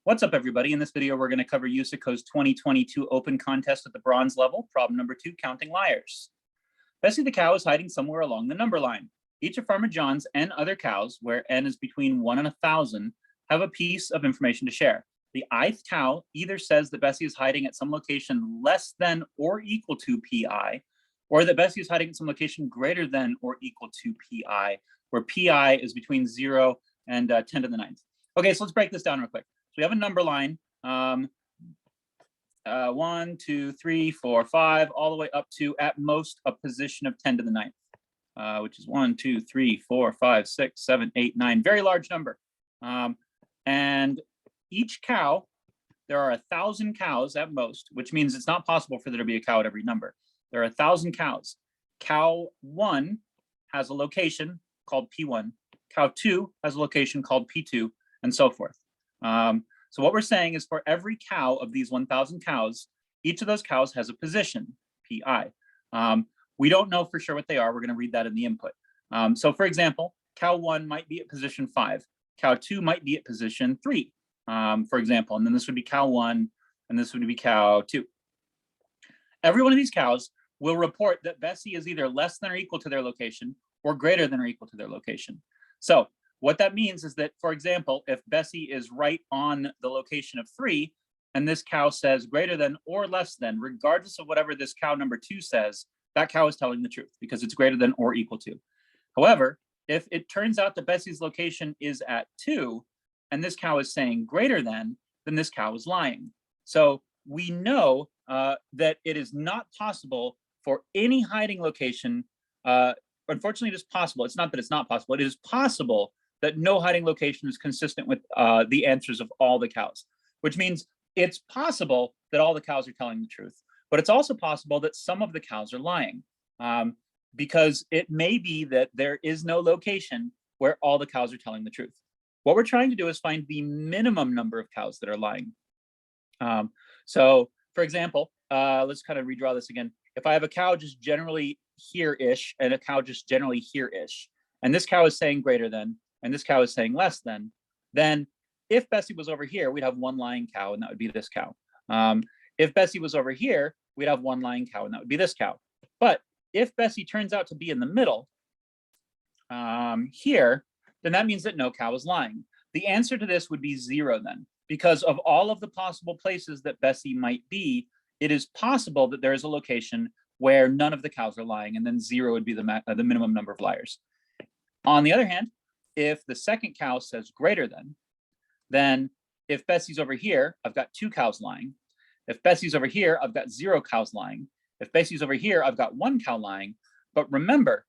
What's up, everybody? In this video, we're going to cover USACO's 2022 open contest at the bronze level, problem number 2, counting liars. Bessie the cow is hiding somewhere along the number line. Each of Farmer John's and other cows, where N is between 1 and 1,000, have a piece of information to share. The ith cow either says that Bessie is hiding at some location less than or equal to PI, or that Bessie is hiding at some location greater than or equal to PI, where PI is between 0 and 10 to the 9th. Okay, so let's break this down real quick. So we have a number line, 1, 2, 3, 4, 5, all the way up to, at most, a position of 10 to the 9th, which is 1, 2, 3, 4, 5, 6, 7, 8, 9, very large number. And each cow, there are 1,000 cows at most, which means it's not possible for there to be a cow at every number. There are 1,000 cows. Cow 1 has a location called P1. Cow 2 has a location called P2, and so forth. So what we're saying is for every cow of these 1,000 cows, each of those cows has a position, PI. We don't know for sure what they are. We're going to read that in the input. So for example, cow 1 might be at position 5. Cow 2 might be at position 3, for example, and then this would be cow 1, and this would be cow 2. Every one of these cows will report that Bessie is either less than or equal to their location or greater than or equal to their location. So what that means is that, for example, if Bessie is right on the location of 3, and this cow says greater than or less than, regardless of whatever this cow number 2 says, that cow is telling the truth because it's greater than or equal to. However, if it turns out that Bessie's location is at 2, and this cow is saying greater than, then this cow is lying. So we know that it is not possible for any hiding location. Unfortunately, it is possible. It's not that it's not possible. It is possible that no hiding location is consistent with the answers of all the cows, which means it's possible that all the cows are telling the truth, but it's also possible that some of the cows are lying, because it may be that there is no location where all the cows are telling the truth. What we're trying to do is find the minimum number of cows that are lying. So for example, let's kind of redraw this again. If I have a cow just generally here-ish and a cow just generally here-ish, and this cow is saying greater than, and this cow is saying less than, then if Bessie was over here, we'd have one lying cow, and that would be this cow. If Bessie was over here, we'd have one lying cow, and that would be this cow. But if Bessie turns out to be in the middle, here, then that means that no cow is lying. The answer to this would be 0 then, because of all of the possible places that Bessie might be, it is possible that there is a location where none of the cows are lying, and then 0 would be the minimum number of liars. On the other hand, if the second cow says greater than, then if Bessie's over here, I've got 2 cows lying. If Bessie's over here, I've got 0 cows lying. If Bessie's over here, I've got 1 cow lying. But remember,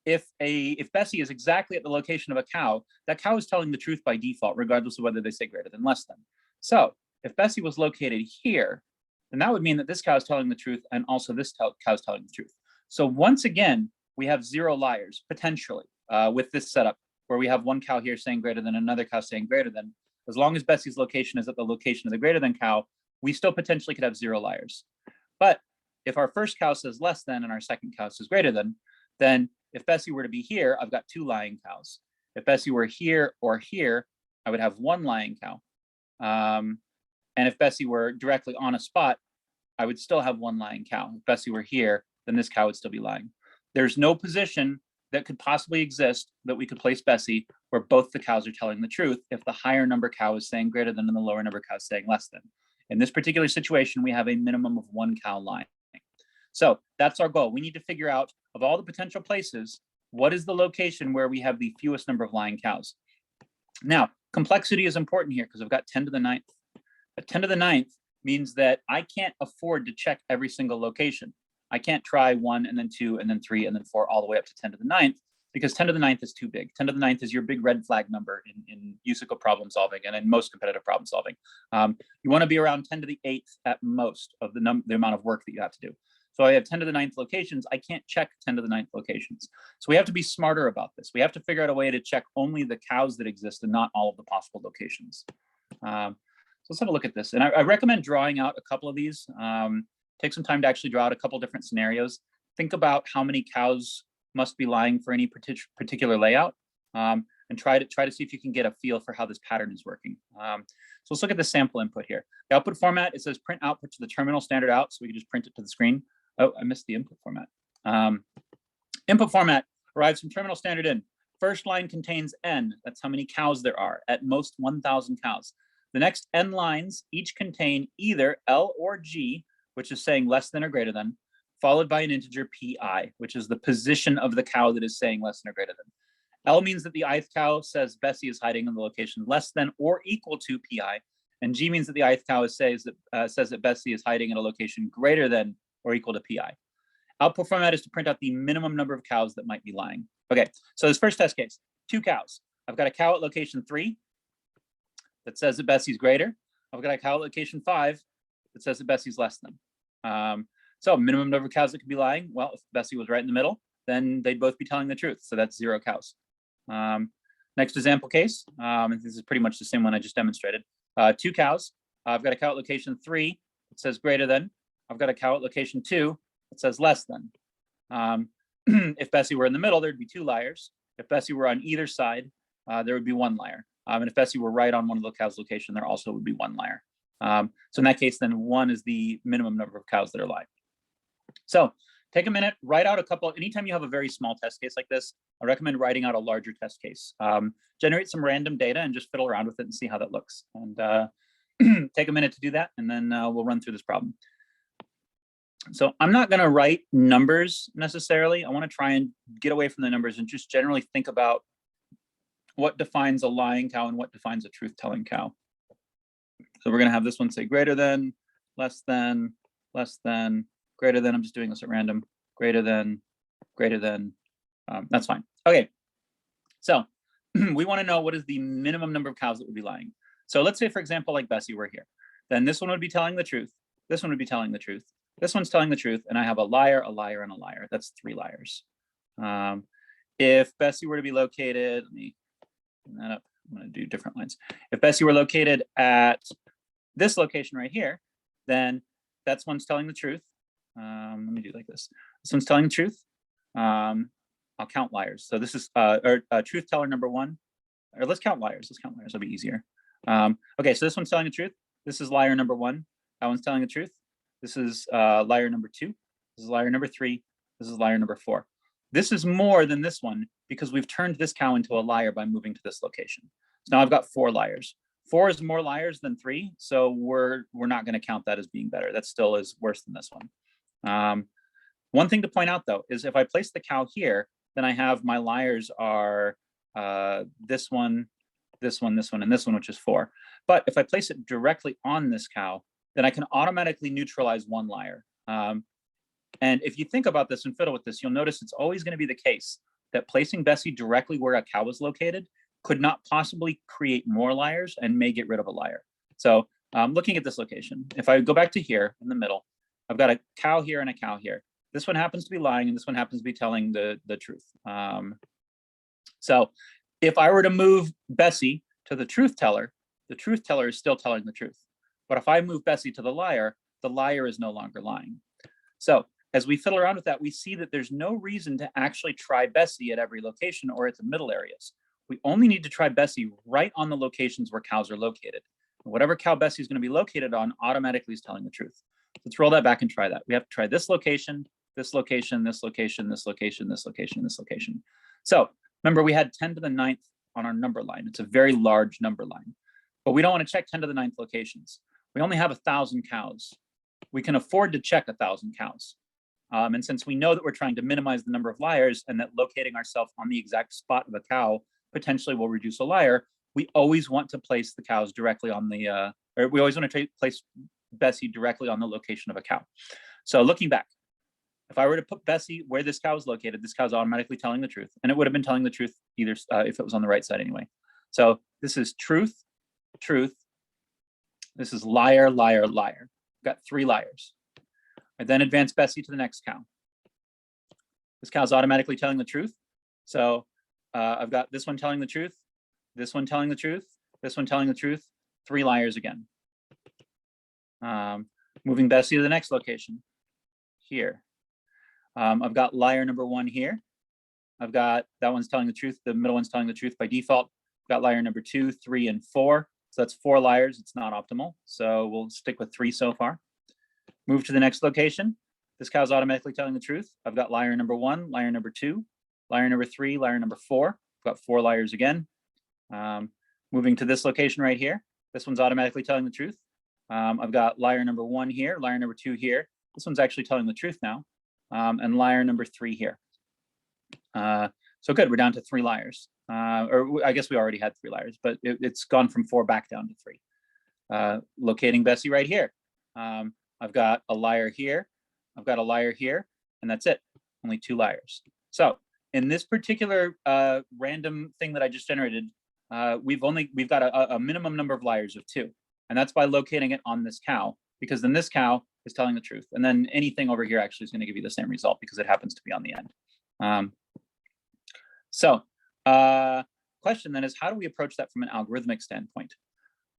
if Bessie is exactly at the location of a cow, that cow is telling the truth by default, regardless of whether they say greater than, less than. So if Bessie was located here, then that would mean that this cow is telling the truth, and also this cow is telling the truth. So once again, we have 0 liars, potentially, with this setup, where we have one cow here saying greater than, another cow saying greater than. As long as Bessie's location is at the location of the greater than cow, we still potentially could have 0 liars. But if our first cow says less than and our second cow says greater than, then if Bessie were to be here, I've got 2 lying cows. If Bessie were here or here, I would have 1 lying cow. And if Bessie were directly on a spot, I would still have 1 lying cow. If Bessie were here, then this cow would still be lying. There's no position that could possibly exist that we could place Bessie where both the cows are telling the truth if the higher number cow is saying greater than and the lower number cow is saying less than. In this particular situation, we have a minimum of 1 cow lying. So that's our goal. We need to figure out, of all the potential places, what is the location where we have the fewest number of lying cows. Now, complexity is important here because I've got 10 to the 9th. A 10 to the 9th means that I can't afford to check every single location. I can't try 1 and then 2 and then 3 and then 4 all the way up to 10 to the 9th, because 10 to the 9th is too big. 10 to the 9th is your big red flag number in USACO problem solving and in most competitive problem solving. You want to be around 10 to the 8th at most of the amount of work that you have to do. So I have 10 to the 9th locations. I can't check 10 to the 9th locations. So we have to be smarter about this. We have to figure out a way to check only the cows that exist and not all of the possible locations. So let's have a look at this. And I recommend drawing out a couple of these. Take some time to actually draw out a couple different scenarios. Think about how many cows must be lying for any particular layout. and try to see if you can get a feel for how this pattern is working. So let's look at the sample input here. The output format, it says print output to the terminal standard out, so we can just print it to the screen. Oh, I missed the input format. Input format arrives from terminal standard in. First line contains n, that's how many cows there are, at most 1,000 cows. The next n lines each contain either L or G, which is saying less than or greater than, followed by an integer pi, which is the position of the cow that is saying less than or greater than. L means that the ith cow says Bessie is hiding in the location less than or equal to pi, and G means that the ith cow says that Bessie is hiding in a location greater than or equal to pi. Output format is to print out the minimum number of cows that might be lying. Okay, so this first test case, 2 cows. I've got a cow at location 3 that says that Bessie's greater. I've got a cow at location 5 that says that Bessie's less than. So minimum number of cows that could be lying. Well, if Bessie was right in the middle, then they'd both be telling the truth. So that's 0 cows. Next example case, and this is pretty much the same one I just demonstrated. 2 cows. I've got a cow at location 3 that says greater than. I've got a cow at location 2 that says less than. If Bessie were in the middle, there'd be 2 liars. If Bessie were on either side, there would be 1 liar. And if Bessie were right on one of the cows' location, there also would be 1 liar. So in that case, then 1 is the minimum number of cows that are lying. So take a minute, write out a couple. Anytime you have a very small test case like this, I recommend writing out a larger test case. Generate some random data and just fiddle around with it and see how that looks. And take a minute to do that, and then we'll run through this problem. So I'm not going to write numbers necessarily. I want to try and get away from the numbers and just generally think about what defines a lying cow and what defines a truth-telling cow. So we're going to have this one say greater than, less than, less than, greater than. I'm just doing this at random. Greater than, greater than. That's fine. Okay. So we want to know what is the minimum number of cows that would be lying. So let's say, for example, like Bessie were here. Then this one would be telling the truth. This one would be telling the truth. This one's telling the truth. And I have a liar, and a liar. That's 3 liars. If Bessie were to be located, let me bring that up. I'm going to do different lines. If Bessie were located at this location right here, then that's one's telling the truth. Let me do it like this. This one's telling the truth. I'll count liars. So this is truth teller number 1. Or let's count liars. Let's count liars. It'll be easier. Okay, so this one's telling the truth. This is liar number 1. That one's telling the truth. This is liar number 2. This is liar number 3. This is liar number 4. This is more than this one because we've turned this cow into a liar by moving to this location. So now I've got 4 liars. 4 is more liars than 3, so we're not going to count that as being better. That still is worse than this one. One thing to point out though is if I place the cow here, then I have my liars are this one, this one, this one, and this one, which is 4. But if I place it directly on this cow, then I can automatically neutralize 1 liar. And if you think about this and fiddle with this, you'll notice it's always going to be the case that placing Bessie directly where a cow is located could not possibly create more liars and may get rid of a liar. So looking at this location, if I go back to here in the middle, I've got a cow here and a cow here. This one happens to be lying and this one happens to be telling the truth. So if I were to move Bessie to the truth teller is still telling the truth. But if I move Bessie to the liar is no longer lying. So as we fiddle around with that, we see that there's no reason to actually try Bessie at every location or at the middle areas. We only need to try Bessie right on the locations where cows are located. Whatever cow Bessie is going to be located on automatically is telling the truth. Let's roll that back and try that. We have to try this location, this location, this location, this location, this location, this location. So remember, we had 10 to the 9th on our number line. It's a very large number line, but we don't want to check 10 to the 9th locations. We only have 1,000 cows. We can afford to check 1,000 cows. And since we know that we're trying to minimize the number of liars and that locating ourselves on the exact spot of a cow potentially will reduce a liar, we always want to place the cows directly on the, or we always want to place Bessie directly on the location of a cow. So looking back, if I were to put Bessie where this cow is located, this cow is automatically telling the truth, and it would have been telling the truth either if it was on the right side anyway. So this is truth, truth. This is liar, liar, liar. We've got 3 liars. I then advance Bessie to the next cow. This cow is automatically telling the truth. So I've got this one telling the truth, this one telling the truth, this one telling the truth, 3 liars again. Moving Bessie to the next location, here. I've got liar number 1 here. I've got that one's telling the truth. The middle one's telling the truth by default. I've got liar number 2, 3, and 4. So that's 4 liars. It's not optimal. So we'll stick with 3 so far. Move to the next location. This cow's automatically telling the truth. I've got liar number 1, liar number 2, liar number 3, liar number 4. I've got 4 liars again. Moving to this location right here. This one's automatically telling the truth. I've got liar number 1 here, liar number 2 here. This one's actually telling the truth now. And liar number 3 here. So good, we're down to 3 liars. Or I guess we already had 3 liars, but it's gone from 4 back down to 3. Locating Bessie right here. I've got a liar here. I've got a liar here, and that's it. Only 2 liars. So in this particular random thing that I just generated, we've got a minimum number of liars of 2, and that's by locating it on this cow, because then this cow is telling the truth, and then anything over here actually is going to give you the same result because it happens to be on the end. Question then is, how do we approach that from an algorithmic standpoint?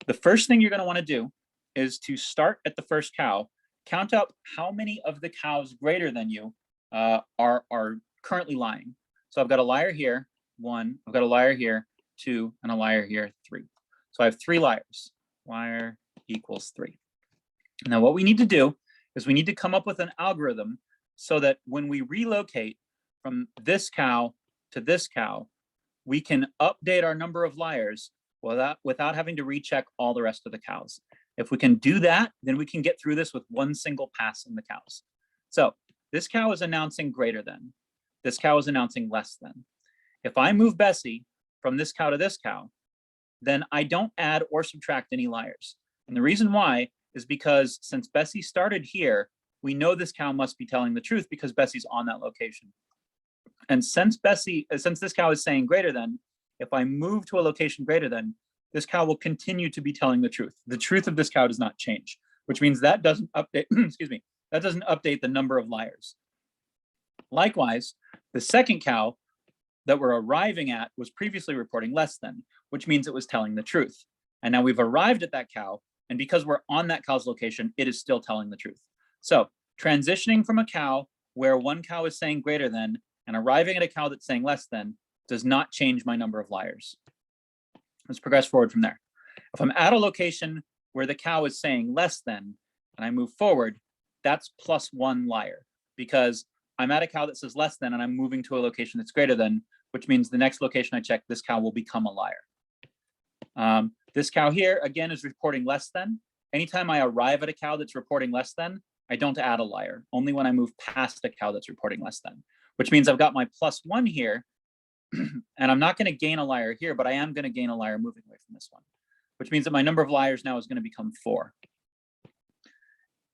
The first thing you're going to want to do is to start at the first cow, count up how many of the cows greater than you are currently lying. So I've got a liar here, 1, I've got a liar here, 2, and a liar here, 3. So I have 3 liars. Liar equals 3. Now what we need to do is we need to come up with an algorithm so that when we relocate from this cow to this cow, we can update our number of liars without having to recheck all the rest of the cows. If we can do that, then we can get through this with one single pass in the cows. So this cow is announcing greater than. This cow is announcing less than. If I move Bessie from this cow to this cow, then I don't add or subtract any liars. And the reason why is because since Bessie started here, we know this cow must be telling the truth because Bessie's on that location. And since this cow is saying greater than, if I move to a location greater than, this cow will continue to be telling the truth. The truth of this cow does not change, which means that doesn't update, excuse me, that doesn't update the number of liars. Likewise, the second cow that we're arriving at was previously reporting less than, which means it was telling the truth. And now we've arrived at that cow, and because we're on that cow's location, it is still telling the truth. So transitioning from a cow where one cow is saying greater than and arriving at a cow that's saying less than does not change my number of liars. Let's progress forward from there. If I'm at a location where the cow is saying less than, and I move forward, that's +1 liar, because I'm at a cow that says less than, and I'm moving to a location that's greater than, which means the next location I check, this cow will become a liar. This cow here, again, is reporting less than. Anytime I arrive at a cow that's reporting less than, I don't add a liar, only when I move past a cow that's reporting less than, which means I've got my +1 here, and I'm not going to gain a liar here, but I am going to gain a liar moving away from this one, which means that my number of liars now is going to become 4.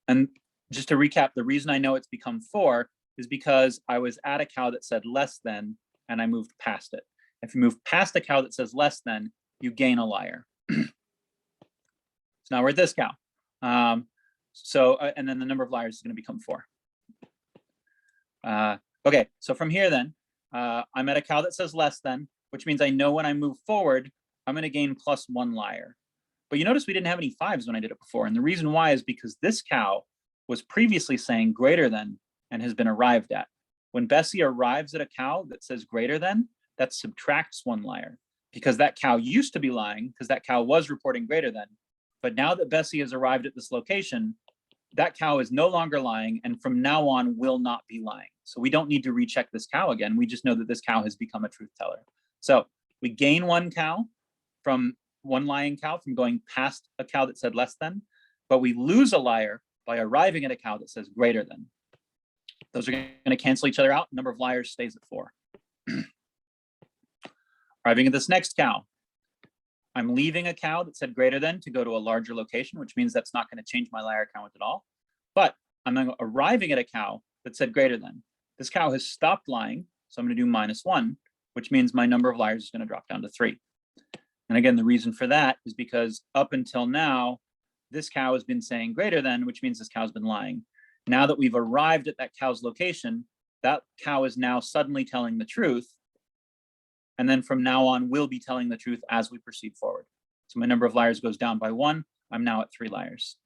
And just to recap, the reason I know it's become 4 is because I was at a cow that said less than, and I moved past it. If you move past a cow that says less than, you gain a liar. So now we're at this cow. And then the number of liars is going to become 4. Okay, so from here then, I'm at a cow that says less than, which means I know when I move forward, I'm going to gain +1 liar. But you notice we didn't have any 5s when I did it before. And the reason why is because this cow was previously saying greater than and has been arrived at. When Bessie arrives at a cow that says greater than, that subtracts 1 liar, because that cow used to be lying because that cow was reporting greater than. But now that Bessie has arrived at this location, that cow is no longer lying, and from now on will not be lying. So we don't need to recheck this cow again. We just know that this cow has become a truth teller. So we gain 1 cow from 1 lying cow from going past a cow that said less than, but we lose a liar by arriving at a cow that says greater than. Those are going to cancel each other out. Number of liars stays at 4. Arriving at this next cow, I'm leaving a cow that said greater than to go to a larger location, which means that's not going to change my liar count at all. But I'm arriving at a cow that said greater than. This cow has stopped lying, so I'm going to do -1, which means my number of liars is going to drop down to 3. And again, the reason for that is because up until now, this cow has been saying greater than, which means this cow's been lying. Now that we've arrived at that cow's location, that cow is now suddenly telling the truth. And then from now on, we'll be telling the truth as we proceed forward. So my number of liars goes down by 1. I'm now at 3 liars.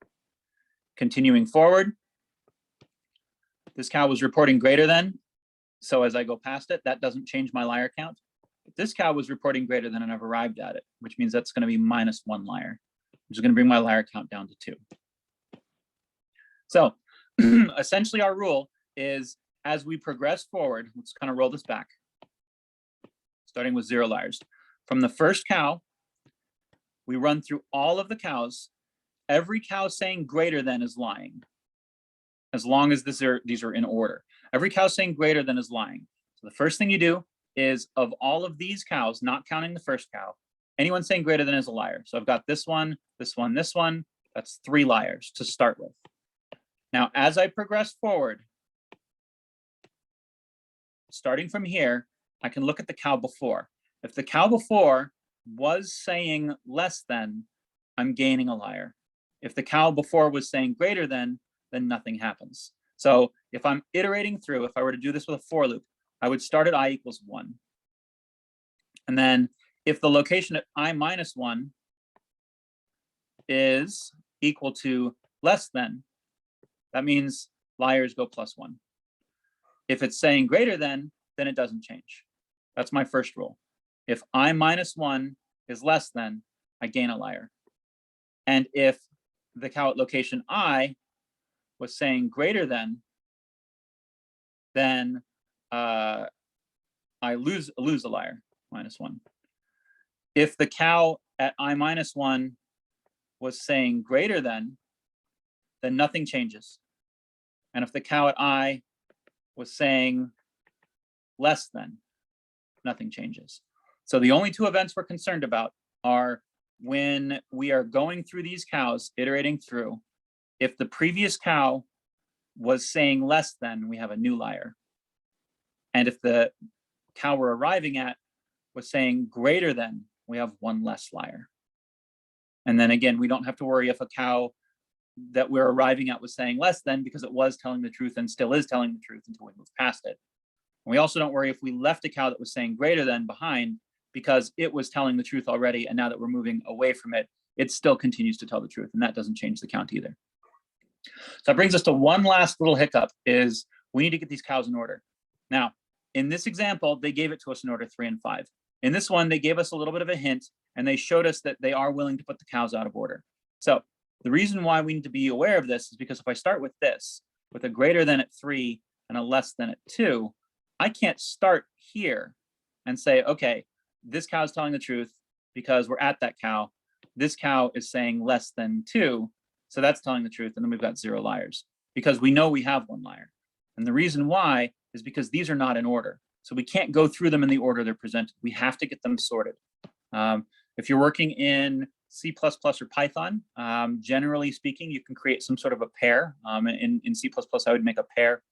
Continuing forward, this cow was reporting greater than. So as I go past it, that doesn't change my liar count. But this cow was reporting greater than and I've arrived at it, which means that's going to be -1 liar, which is going to bring my liar count down to 2. So essentially our rule is as we progress forward, let's kind of roll this back, starting with 0 liars. From the first cow, we run through all of the cows. Every cow saying greater than is lying, as long as these are in order. Every cow saying greater than is lying. So the first thing you do is, of all of these cows, not counting the first cow, anyone saying greater than is a liar. So I've got this one, this one, this one. That's 3 liars to start with. Now, as I progress forward, starting from here, I can look at the cow before. If the cow before was saying less than, I'm gaining a liar. If the cow before was saying greater than, then nothing happens. So if I'm iterating through, if I were to do this with a for loop, I would start at I equals 1. And then if the location at I minus 1 is equal to less than, that means liars go +1. If it's saying greater than, then it doesn't change. That's my first rule. If I minus 1 is less than, I gain a liar. And if the cow at location I was saying greater than, then I lose a liar, -1. If the cow at I minus 1 was saying greater than, then nothing changes. And if the cow at I was saying less than, nothing changes. So the only 2 events we're concerned about are when we are going through these cows, iterating through. If the previous cow was saying less than, we have a new liar. And if the cow we're arriving at was saying greater than, we have 1 less liar. And then again, we don't have to worry if a cow that we're arriving at was saying less than, because it was telling the truth and still is telling the truth until we move past it. And we also don't worry if we left a cow that was saying greater than behind, because it was telling the truth already, and now that we're moving away from it, it still continues to tell the truth, and that doesn't change the count either. So that brings us to one last little hiccup, is we need to get these cows in order. Now, in this example, they gave it to us in order 3 and 5. In this one, they gave us a little bit of a hint, and they showed us that they are willing to put the cows out of order. So the reason why we need to be aware of this is because if I start with this, with a greater than at 3 and a less than at 2, I can't start here and say, okay, this cow is telling the truth because we're at that cow. This cow is saying less than 2, so that's telling the truth, and then we've got 0 liars, because we know we have 1 liar. And the reason why is because these are not in order. So we can't go through them in the order they're presented. We have to get them sorted. If you're working in C++ or Python, generally speaking, you can create some sort of a pair. In C++, I would make a pair.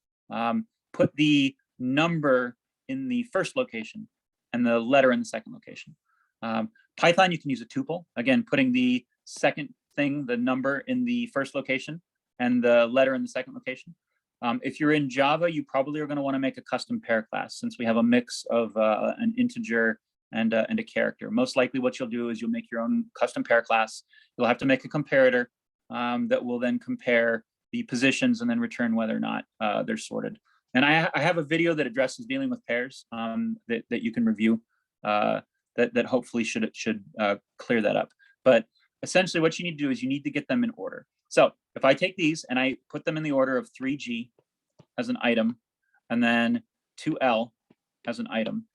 Put the number in the first location and the letter in the second location. Python, you can use a tuple. Again, putting the second thing, the number in the first location and the letter in the second location. If you're in Java, you probably are going to want to make a custom pair class, since we have a mix of an integer and a character. Most likely what you'll do is you'll make your own custom pair class. You'll have to make a comparator that will then compare the positions and then return whether or not they're sorted. And I have a video that addresses dealing with pairs that you can review that hopefully should clear that up. But essentially what you need to do is you need to get them in order. So if I take these and I put them in the order of 3G as an item, and then 2L as an item,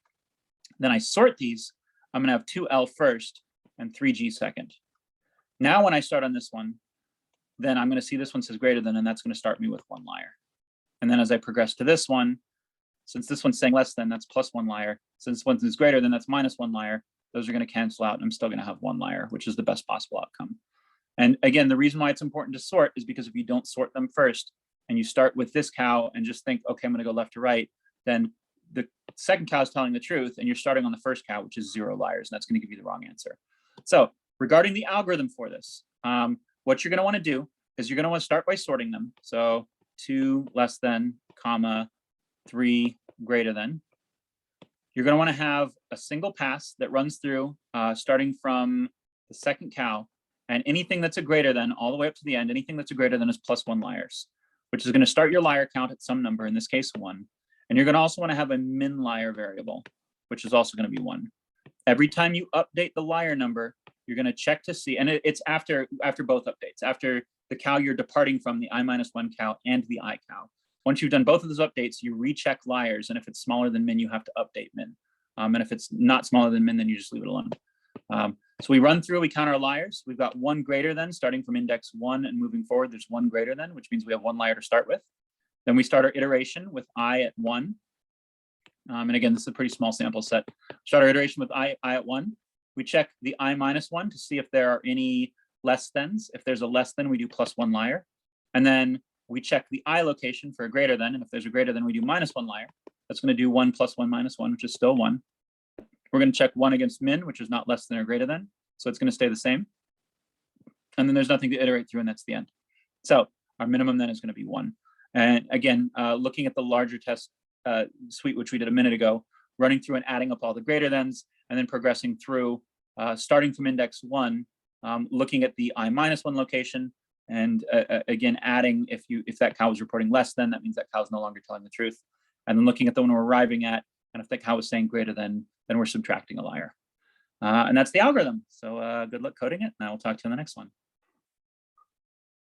then I sort these, I'm gonna have 2L first and 3G second. Now when I start on this one, then I'm gonna see this one says greater than, and that's gonna start me with 1 liar. And then as I progress to this one, since this one's saying less than, that's +1 liar. Since one is greater than, that's -1 liar. Those are gonna cancel out, and I'm still gonna have 1 liar, which is the best possible outcome. And again, the reason why it's important to sort is because if you don't sort them first, and you start with this cow and just think, okay, I'm gonna go left to right, then the second cow is telling the truth, and you're starting on the first cow, which is 0 liars, and that's gonna give you the wrong answer. So regarding the algorithm for this, what you're gonna wanna do is you're gonna wanna start by sorting them. So 2 less than, comma, 3 greater than. You're gonna wanna have a single pass that runs through, starting from the second cow, and anything that's a greater than all the way up to the end, anything that's a greater than is +1 liars, which is gonna start your liar count at some number, in this case 1. And you're gonna also wanna have a min liar variable, which is also gonna be 1. Every time you update the liar number, you're gonna check to see, and it's after both updates, after the cow you're departing from, the I-1 cow and the I cow. Once you've done both of those updates, you recheck liars, and if it's smaller than min, you have to update min. And if it's not smaller than min, then you just leave it alone. So we run through, we count our liars. We've got 1 greater than, starting from index 1 and moving forward, there's 1 greater than, which means we have 1 liar to start with. Then we start our iteration with I at 1. And again, this is a pretty small sample set. Start our iteration with I at 1. We check the I-1 to see if there are any less thans. If there's a less than, we do +1 liar. And then we check the I location for a greater than, and if there's a greater than, we do -1 liar. That's going to do 1 + 1 - 1, which is still 1. We're going to check 1 against min, which is not less than or greater than, so it's going to stay the same. And then there's nothing to iterate through, and that's the end. So our minimum then is going to be 1. And again, looking at the larger test suite, which we did a minute ago, running through and adding up all the greater thans, and then progressing through, starting from index 1, looking at the I-1 location, and again, adding if that cow is reporting less than, that means that cow is no longer telling the truth. And then looking at the one we're arriving at, and if that cow is saying greater than, then we're subtracting a liar. And that's the algorithm. So good luck coding it, and I will talk to you in the next one.